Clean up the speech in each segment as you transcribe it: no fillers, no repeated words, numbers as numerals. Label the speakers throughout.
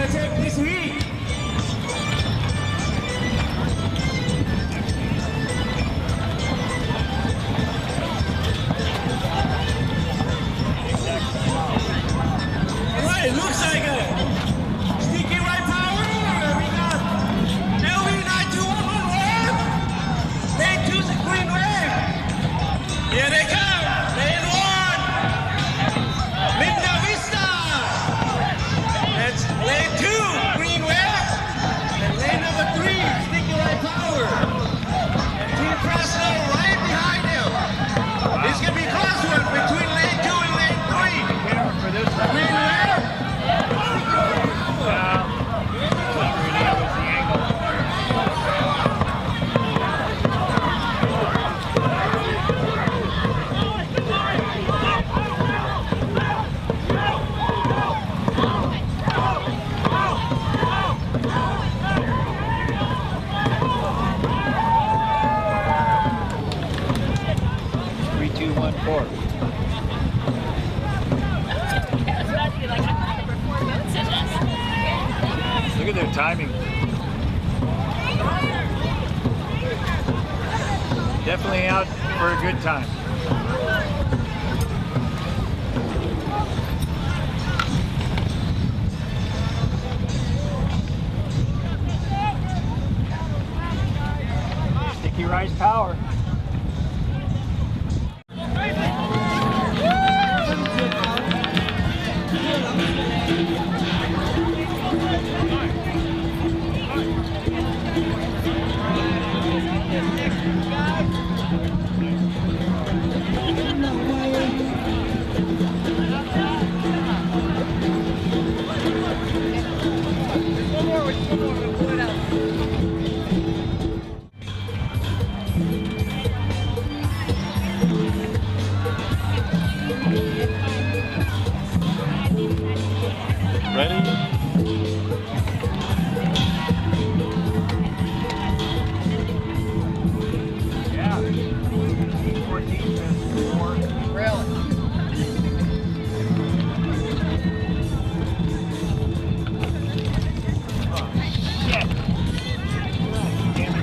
Speaker 1: gonna take this heat. All right, it looks like a sticky right power. We got LV9211 wave. Lane 2's a green wave. Here they come. Lane 1. Linda Vista. That's lane 2, green wave. And lane number 3, sticky right power. And Team Fresno right behind him. This could be a close one between lane 2 and lane 3.
Speaker 2: For this
Speaker 1: Green wave.
Speaker 2: Look at their timing. Definitely out for a good time. Sticky Rice power. Ready? Yeah. 14 to 4. Really? Oh, shit. Damn it.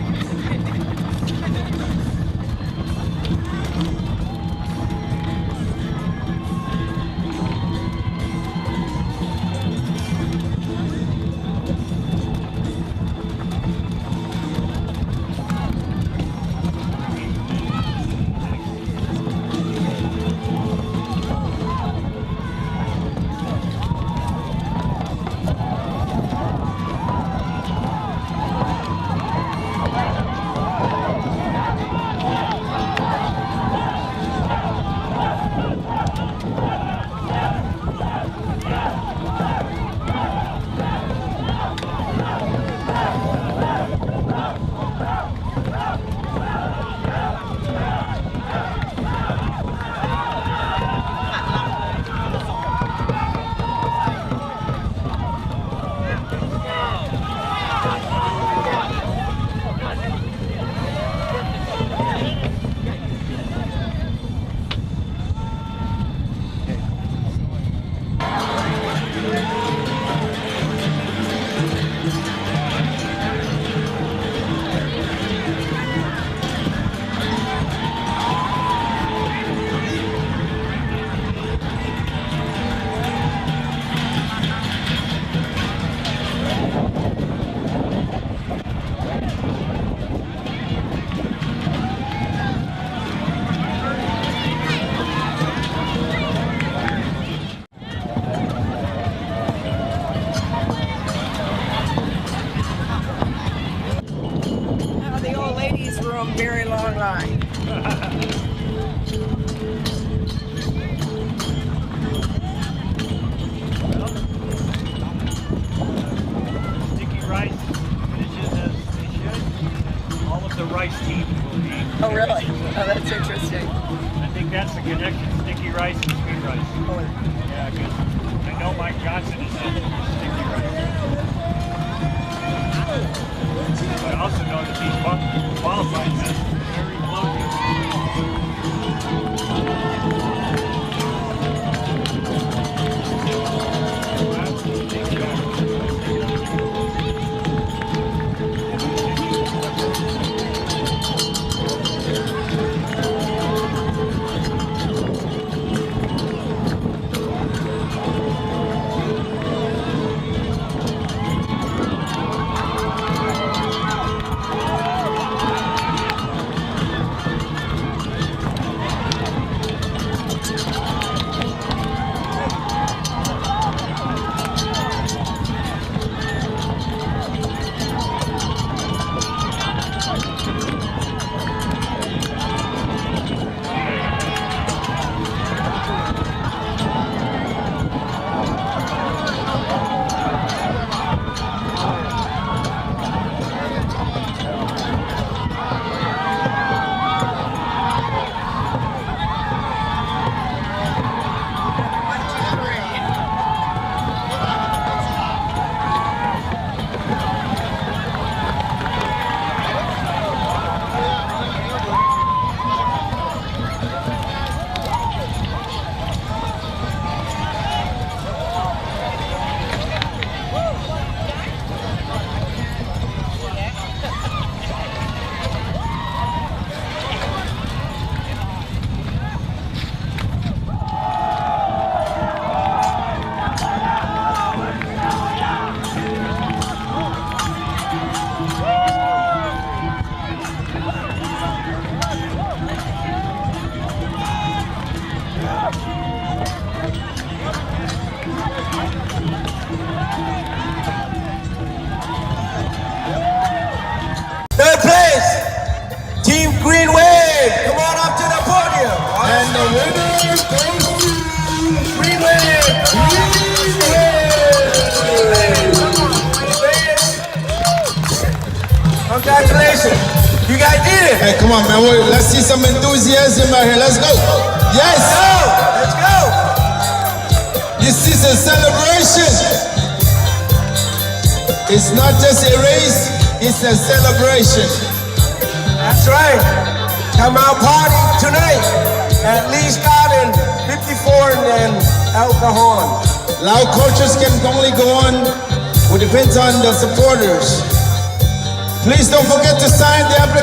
Speaker 3: Very long line.
Speaker 2: Sticky Rice finishes as they should. All of the Rice teams will be.
Speaker 3: Oh, really? Oh, that's interesting.
Speaker 2: I think that's the connection. Sticky Rice and Sweet Rice.
Speaker 3: Oh.
Speaker 2: Yeah, because I know Mike Johnson is in Sticky Rice. But I also know that these qualified has very low.
Speaker 1: Congratulations. You guys did it.
Speaker 4: Hey, come on, man. Let's see some enthusiasm out here. Let's go. Yes.
Speaker 1: Let's go.
Speaker 4: This is a celebration. It's not just a race, it's a celebration.
Speaker 1: That's right. Come out party tonight at Lee's Garden, 54 and then El Cajon.
Speaker 4: Loud cultures can only go on. It depends on the supporters. Please don't forget to sign the application.